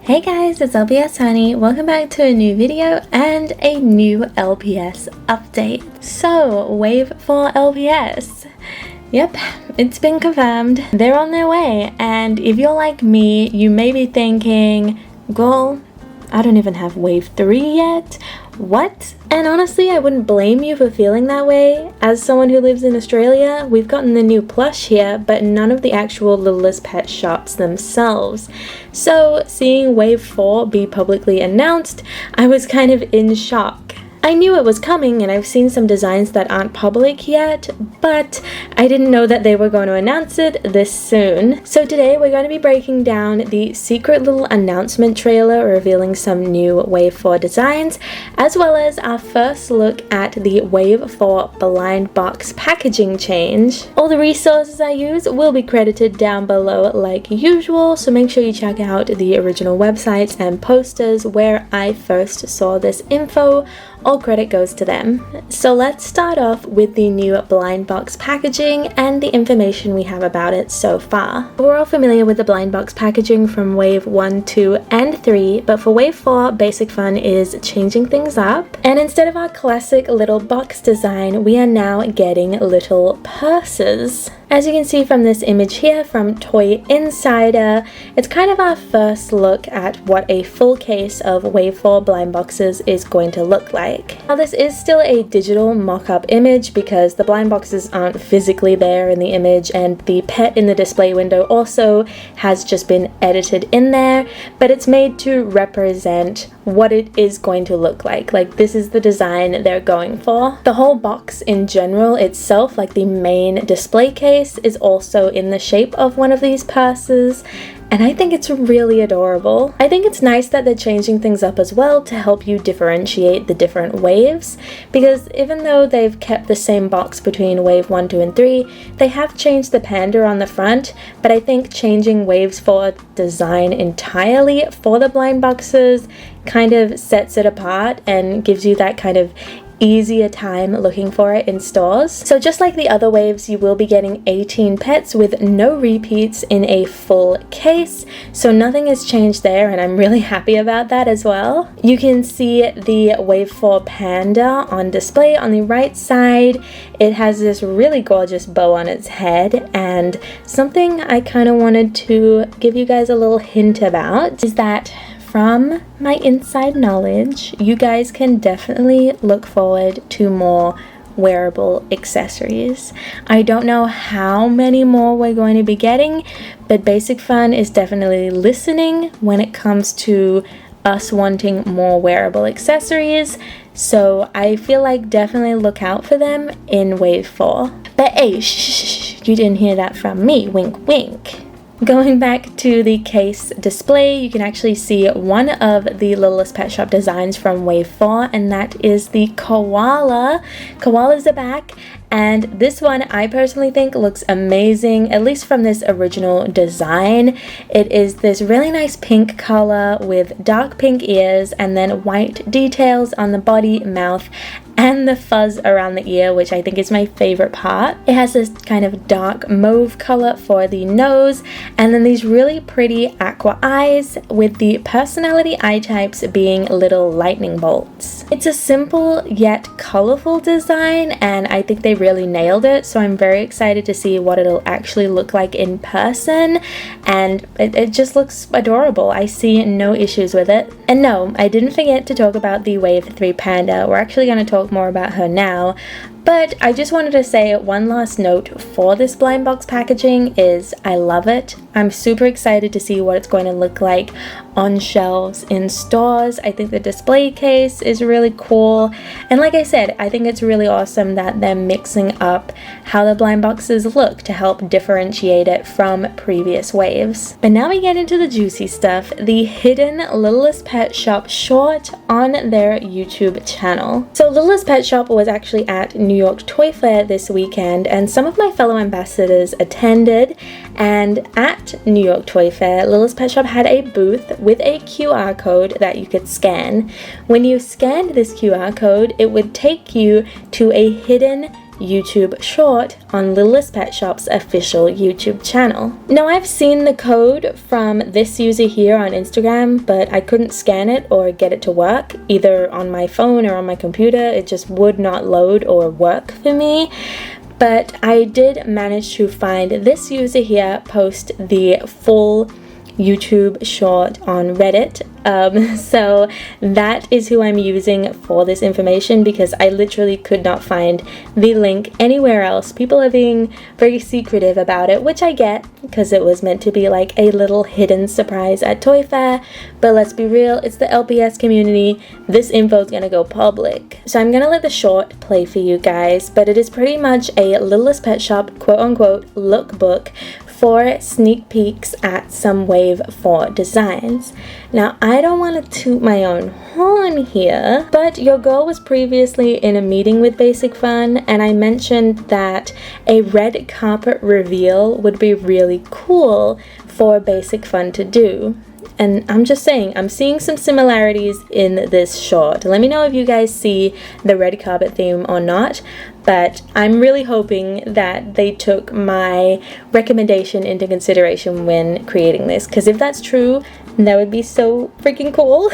Hey guys, it's LpsHoney. Welcome back to a new video and a new LPS update. So, wave 4 LPS. Yep, it's been confirmed. They're on their way, and if you're like me, you may be thinking, girl, I don't even have wave 3 yet. What? And honestly, I wouldn't blame you for feeling that way. As someone who lives in Australia, we've gotten the new plush here, but none of the actual Littlest Pet shops themselves. So, seeing wave 4 be publicly announced, I was kind of in shock. I knew it was coming, and I've seen some designs that aren't public yet, but I didn't know that they were going to announce it this soon. So today we're going to be breaking down the secret little announcement trailer revealing some new Wave 4 designs, as well as our first look at the Wave 4 blind box packaging change. All the resources I use will be credited down below like usual, so make sure you check out the original websites and posters where I first saw this info. All credit goes to them. So let's start off with the new blind box packaging and the information we have about it so far. We're all familiar with the blind box packaging from wave 1, 2, and 3, but for wave 4, Basic Fun is changing things up. And instead of our classic little box design, we are now getting little purses. As you can see from this image here from Toy Insider, it's kind of our first look at what a full case of Wave 4 blind boxes is going to look like. Now this is still a digital mock-up image because the blind boxes aren't physically there in the image, and the pet in the display window also has just been edited in there, but it's made to represent what it is going to look like. Like, this is the design they're going for. The whole box in general itself, like the main display case, is also in the shape of one of these purses, and I think it's really adorable. I think it's nice that they're changing things up as well to help you differentiate the different waves, because even though they've kept the same box between wave 1, 2, and 3, they have changed the panda on the front, but I think changing waves 4 design entirely for the blind boxes kind of sets it apart and gives you that kind of easier time looking for it in stores. So just like the other waves, you will be getting 18 pets with no repeats in a full case, so nothing has changed there, and I'm really happy about that as well. You can see the wave 4 panda on display on the right side. It has this really gorgeous bow on its head, and something I kind of wanted to give you guys a little hint about is that from my inside knowledge, you guys can definitely look forward to more wearable accessories. I don't know how many more we're going to be getting, but Basic Fun is definitely listening when it comes to us wanting more wearable accessories, so I feel like definitely look out for them in wave 4. But hey, shh, you didn't hear that from me, wink wink. Going back to the case display, you can actually see one of the Littlest Pet Shop designs from Wave 4, and that is the koala. Koalas are back, and this one I personally think looks amazing, at least from this original design. It is this really nice pink color with dark pink ears and then white details on the body, mouth, and the fuzz around the ear, which I think is my favorite part. It has this kind of dark mauve color for the nose, and then these really pretty aqua eyes with the personality eye types being little lightning bolts. It's a simple yet colorful design, and I think they really nailed it, so I'm very excited to see what it'll actually look like in person, and it just looks adorable. I see no issues with it. And no, I didn't forget to talk about the Wave 3 panda. We're actually going to talk more about her now, but I just wanted to say one last note for this blind box packaging is I love it. I'm super excited to see what it's going to look like on shelves in stores. I think the display case is really cool, and like I said, I think it's really awesome that they're mixing up how the blind boxes look to help differentiate it from previous waves. But now we get into the juicy stuff, the hidden Littlest Pet Shop short on their YouTube channel. So Littlest Pet Shop was actually at New York Toy Fair this weekend, and some of my fellow ambassadors attended, and at New York Toy Fair, Littlest Pet Shop had a booth with a QR code that you could scan. When you scanned this QR code, it would take you to a hidden YouTube short on Littlest Pet Shop's official YouTube channel. Now, I've seen the code from this user here on Instagram, but I couldn't scan it or get it to work, either on my phone or on my computer. It just would not load or work for me. But I did manage to find this user here post the full YouTube short on Reddit. So that is who I'm using for this information, because I literally could not find the link anywhere else. People are being very secretive about it, which I get, because it was meant to be like a little hidden surprise at Toy Fair. But let's be real, it's the LPS community. This info is gonna go public. So I'm gonna let the short play for you guys, but it is pretty much a Littlest Pet Shop quote-unquote lookbook for sneak peeks at some Wave 4 designs. Now, I don't want to toot my own horn here, but your girl was previously in a meeting with Basic Fun, and I mentioned that a red carpet reveal would be really cool for Basic Fun to do. And I'm just saying, I'm seeing some similarities in this short. Let me know if you guys see the red carpet theme or not, but I'm really hoping that they took my recommendation into consideration when creating this, because if that's true, that would be so freaking cool.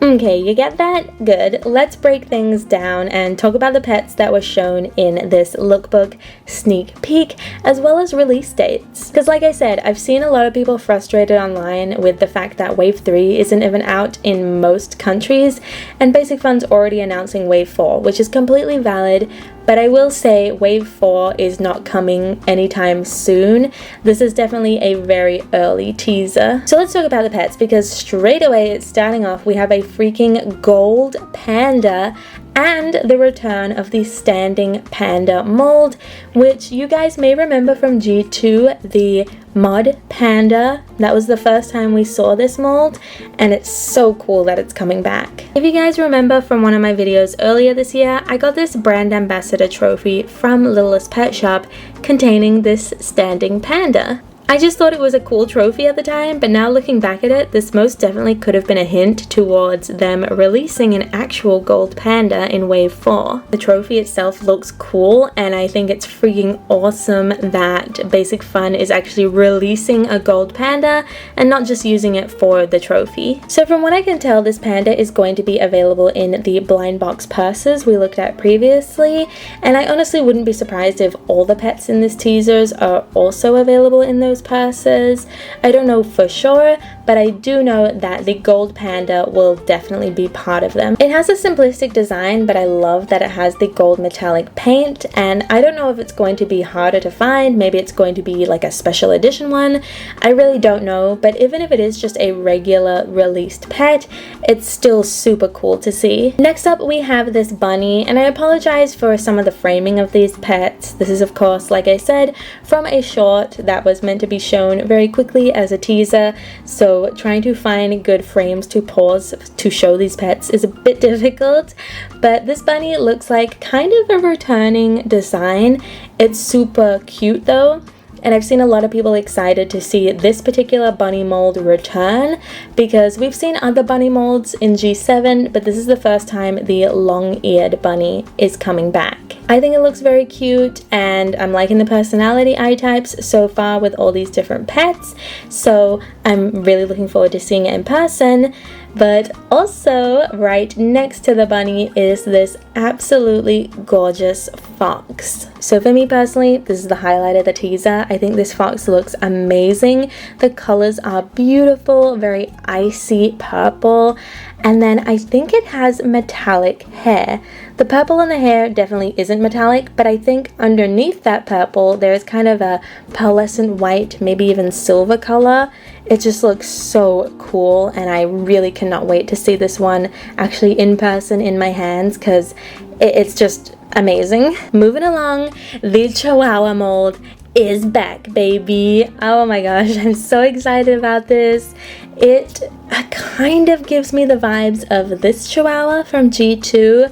Okay, you get that? Good. Let's break things down and talk about the pets that were shown in this lookbook sneak peek, as well as release dates. Because like I said, I've seen a lot of people frustrated online with the fact that Wave 3 isn't even out in most countries, and Basic Fun's already announcing Wave 4, which is completely valid. But I will say Wave 4 is not coming anytime soon. This is definitely a very early teaser. So let's talk about the pets, because straight away it's starting off, we have a freaking gold panda and the return of the standing panda mold, which you guys may remember from G2, the mud panda. That was the first time we saw this mold, and it's so cool that it's coming back. If you guys remember from one of my videos earlier this year, I got this brand ambassador trophy from Littlest Pet Shop containing this standing panda. I just thought it was a cool trophy at the time, but now looking back at it, this most definitely could have been a hint towards them releasing an actual gold panda in Wave 4. The trophy itself looks cool, and I think it's freaking awesome that Basic Fun is actually releasing a gold panda and not just using it for the trophy. So from what I can tell, this panda is going to be available in the blind box purses we looked at previously, and I honestly wouldn't be surprised if all the pets in this teasers are also available in those purses. I don't know for sure, but I do know that the gold panda will definitely be part of them. It has a simplistic design, but I love that it has the gold metallic paint, and I don't know if it's going to be harder to find. Maybe it's going to be like a special edition one. I really don't know, but even if it is just a regular released pet, it's still super cool to see. Next up, we have this bunny, and I apologize for some of the framing of these pets. This is, of course, like I said, from a short that was meant to be shown very quickly as a teaser, so trying to find good frames to pause to show these pets is a bit difficult. But this bunny looks like kind of a returning design. It's super cute though, and I've seen a lot of people excited to see this particular bunny mold return, because we've seen other bunny molds in G7, but this is the first time the long-eared bunny is coming back. I think it looks very cute, and I'm liking the personality eye types so far with all these different pets, so I'm really looking forward to seeing it in person. But also, right next to the bunny is this absolutely gorgeous fox. So for me personally, this is the highlight of the teaser. I think this fox looks amazing. The colors are beautiful, very icy purple, and then I think it has metallic hair. The purple on the hair definitely isn't metallic, but I think underneath that purple there's kind of a pearlescent white, maybe even silver color. It just looks so cool, and I really cannot wait to see this one actually in person in my hands, because it's just amazing. Moving along, the Chihuahua mold is back, baby. Oh my gosh, I'm so excited about this. It kind of gives me the vibes of this Chihuahua from G2,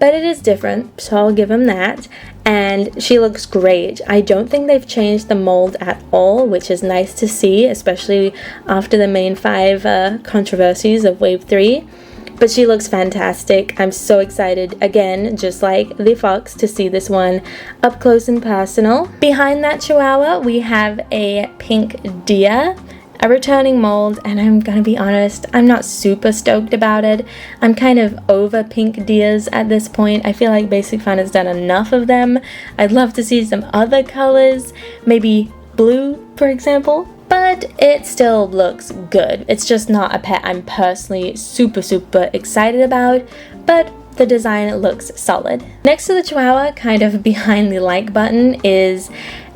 but it is different, so I'll give them that. And she looks great. I don't think they've changed the mold at all, which is nice to see, especially after the main 5 controversies of Wave 3. But she looks fantastic. I'm so excited, again, just like the fox, to see this one up close and personal. Behind that chihuahua, we have a pink deer, a returning mold, and I'm gonna be honest, I'm not super stoked about it. I'm kind of over pink deers at this point. I feel like Basic Fun has done enough of them. I'd love to see some other colors, maybe blue, for example. But it still looks good. It's just not a pet I'm personally super excited about, but the design looks solid. Next to the chihuahua, kind of behind the like button, is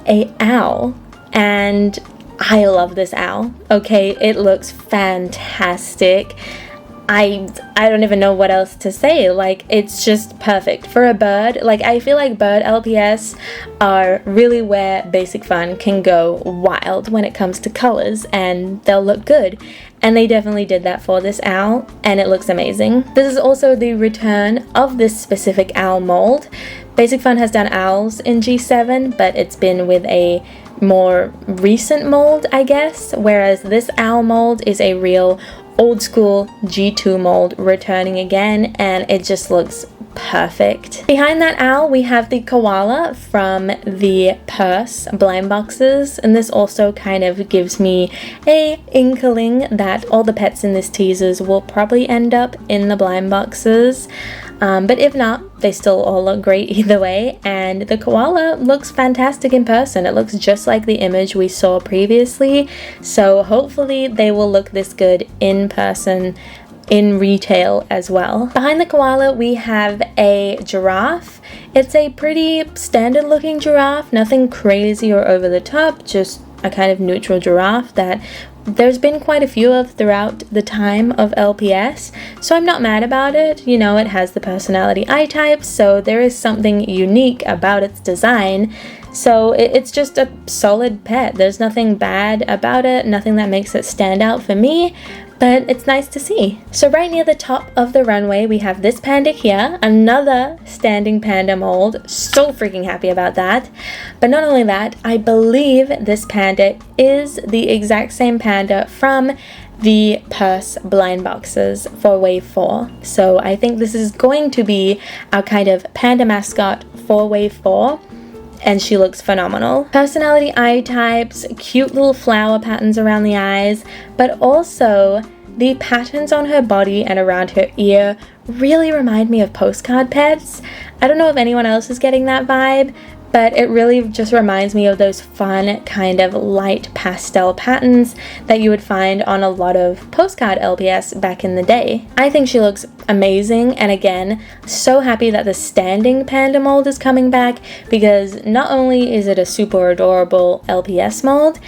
a owl, and I love this owl. Okay, it looks fantastic. I don't even know what else to say. Like, it's just perfect for a bird. Like, I feel like bird LPS are really where Basic Fun can go wild when it comes to colors, and they'll look good. And they definitely did that for this owl, and it looks amazing. This is also the return of this specific owl mold. Basic Fun has done owls in G7, but it's been with a more recent mold, I guess, whereas this owl mold is a real old school G2 mold returning again, and it just looks perfect. Behind that owl, we have the koala from the purse blind boxes, and this also kind of gives me a inkling that all the pets in this teasers will probably end up in the blind boxes. But if not, they still all look great either way, and the koala looks fantastic in person. It looks just like the image we saw previously, so hopefully they will look this good in person in retail as well. Behind the koala, we have a giraffe. It's a pretty standard looking giraffe, nothing crazy or over the top, just a kind of neutral giraffe that there's been quite a few of throughout the time of LPS, so I'm not mad about it. You know, it has the personality I type, so there is something unique about its design. So it's just a solid pet. There's nothing bad about it, nothing that makes it stand out for me, but it's nice to see. So right near the top of the runway, we have this panda here, another standing panda mold. So freaking happy about that. But not only that, I believe this panda is the exact same panda from the purse blind boxes for Wave 4. So I think this is going to be our kind of panda mascot for Wave 4. And she looks phenomenal. Personality eye types, cute little flower patterns around the eyes, but also the patterns on her body and around her ear really remind me of postcard pets. I don't know if anyone else is getting that vibe, but it really just reminds me of those fun kind of light pastel patterns that you would find on a lot of postcard LPS back in the day. I think she looks amazing, and again, so happy that the standing panda mold is coming back, because not only is it a super adorable LPS mold,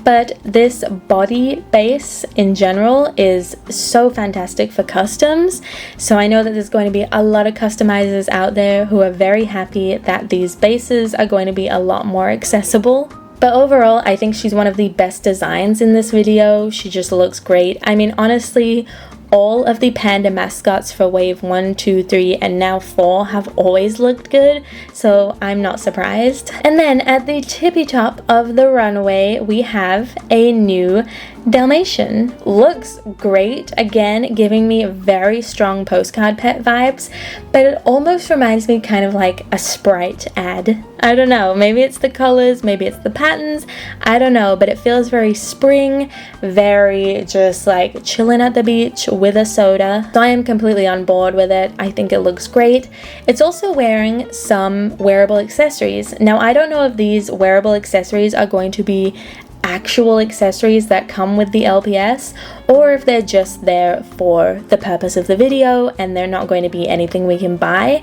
but this body base in general is so fantastic for customs. So I know that there's going to be a lot of customizers out there who are very happy that these bases are going to be a lot more accessible. But overall, I think she's one of the best designs in this video. She just looks great. I mean, honestly, all of the panda mascots for Wave 1, 2, 3, and now 4 have always looked good, so I'm not surprised. And then at the tippy top of the runway, we have a new Dalmatian. Looks great, again giving me very strong postcard pet vibes, but it almost reminds me kind of like a Sprite ad. I don't know, maybe it's the colors, maybe it's the patterns, I don't know, but it feels very spring, very just like chilling at the beach with a soda. So I am completely on board with it. I think it looks great. It's also wearing some wearable accessories. Now I don't know if these wearable accessories are going to be actual accessories that come with the LPS, or if they're just there for the purpose of the video and they're not going to be anything we can buy.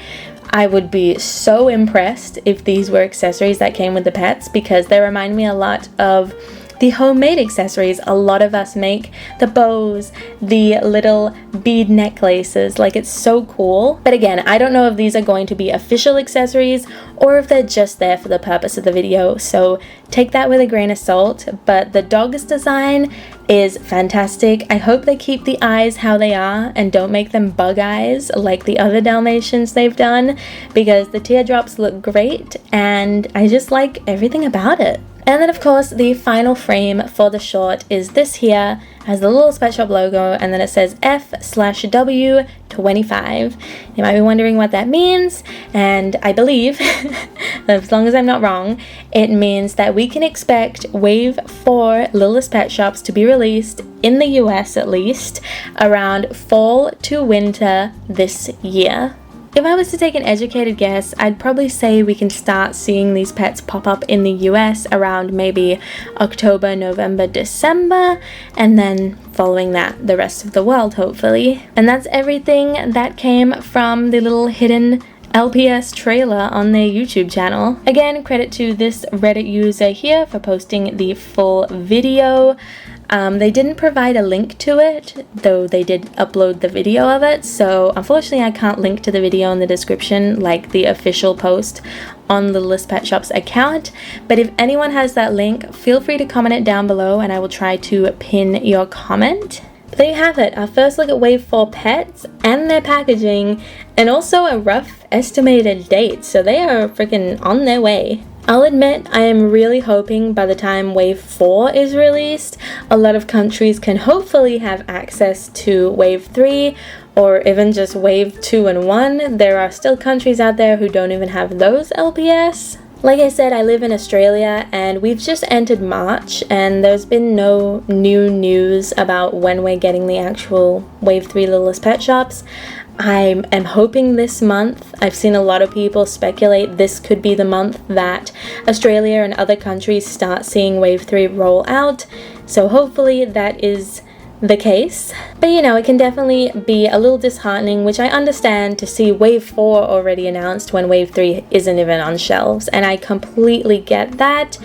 I would be so impressed if these were accessories that came with the pets, because they remind me a lot of the homemade accessories a lot of us make, the bows, the little bead necklaces. Like, it's so cool. But again, I don't know if these are going to be official accessories or if they're just there for the purpose of the video, so take that with a grain of salt. But the dog's design is fantastic. I hope they keep the eyes how they are and don't make them bug eyes like the other Dalmatians they've done, because the teardrops look great and I just like everything about it. And then of course the final frame for the short is this here, has the LpsHoney Pet Shop logo, and then it says F/W25. You might be wondering what that means, and I believe, as long as I'm not wrong, it means that we can expect Wave 4 LpsHoney Pet Shops to be released, in the US at least, around fall to winter this year. If I was to take an educated guess, I'd probably say we can start seeing these pets pop up in the US around maybe October, November, December, and then following that, the rest of the world, hopefully. And that's everything that came from the little hidden LPS trailer on their YouTube channel. Again, credit to this Reddit user here for posting the full video. They didn't provide a link to it, though they did upload the video of it, so unfortunately I can't link to the video in the description like the official post on the LpsHoney Pet Shop's account. But if anyone has that link, feel free to comment it down below and I will try to pin your comment. But there you have it, our first look at Wave 4 pets and their packaging, and also a rough estimated date, so they are freaking on their way. I'll admit, I am really hoping by the time Wave 4 is released, a lot of countries can hopefully have access to Wave 3, or even just Wave 2 and 1. There are still countries out there who don't even have those LPS. Like I said, I live in Australia and we've just entered March and there's been no new news about when we're getting the actual Wave 3 LpsHoney Pet Shops. I am hoping this month. I've seen a lot of people speculate this could be the month that Australia and other countries start seeing Wave 3 roll out. So hopefully that is the case. But you know, it can definitely be a little disheartening, which I understand, to see Wave 4 already announced when Wave 3 isn't even on shelves, and I completely get that.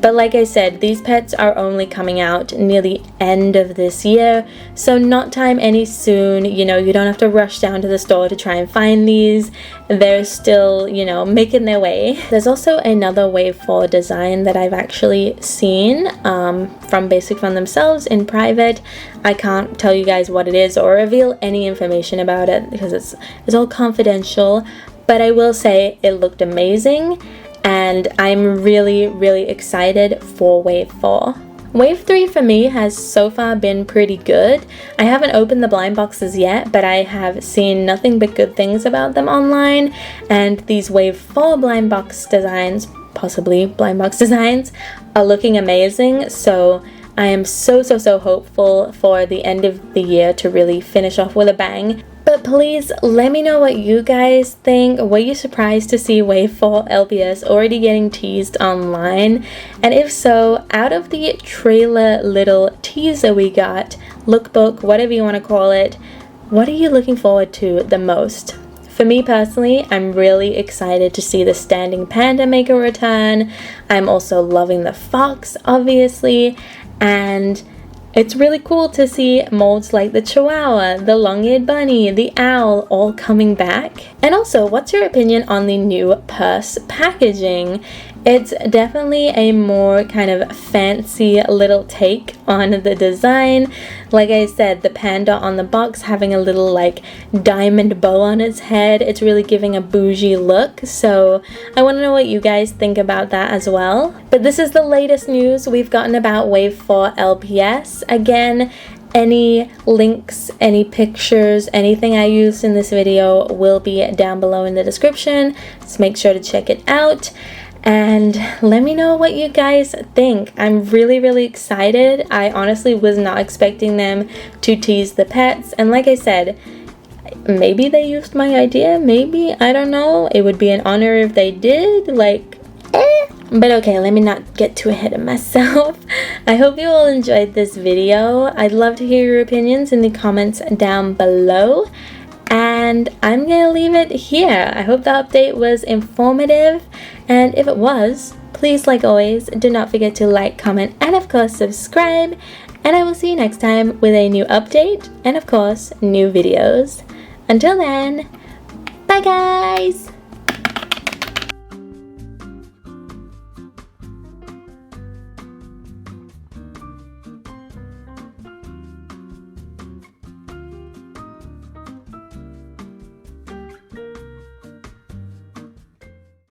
But like I said, these pets are only coming out near the end of this year, so not time any soon. You know, you don't have to rush down to the store to try and find these. They're still, you know, making their way. There's also another Wave 4 design that I've actually seen from Basic Fun themselves in private. I can't tell you guys what it is or reveal any information about it because it's all confidential, but I will say it looked amazing. And I'm really, really excited for Wave 4. Wave 3 for me has so far been pretty good. I haven't opened the blind boxes yet, but I have seen nothing but good things about them online. And these Wave 4 blind box designs, possibly blind box designs, are looking amazing. So I am so hopeful for the end of the year to really finish off with a bang. But please let me know what you guys think. Were you surprised to see Wave 4 LPS already getting teased online? And if so, out of the trailer little teaser we got, lookbook, whatever you want to call it, what are you looking forward to the most? For me personally, I'm really excited to see the standing panda make a return. I'm also loving the fox, obviously, and it's really cool to see molds like the chihuahua, the long-eared bunny, the owl all coming back. And also, what's your opinion on the new purse packaging? It's definitely a more kind of fancy little take on the design. Like I said, the panda on the box having a little like diamond bow on its head. It's really giving a bougie look. So I want to know what you guys think about that as well. But this is the latest news we've gotten about Wave 4 LPS. Again, any links, any pictures, anything I used in this video will be down below in the description. So make sure to check it out. And let me know what you guys think. I'm really excited. I honestly was not expecting them to tease the pets. And like I said, maybe they used my idea. Maybe. I don't know. It would be an honor if they did. But okay, let me not get too ahead of myself. I hope you all enjoyed this video. I'd love to hear your opinions in the comments down below. And I'm gonna leave it here. I hope the update was informative, and if it was, Please, like always, do not forget to like, comment, and of course subscribe. And I will see you next time with a new update and of course new videos. Until then, bye guys!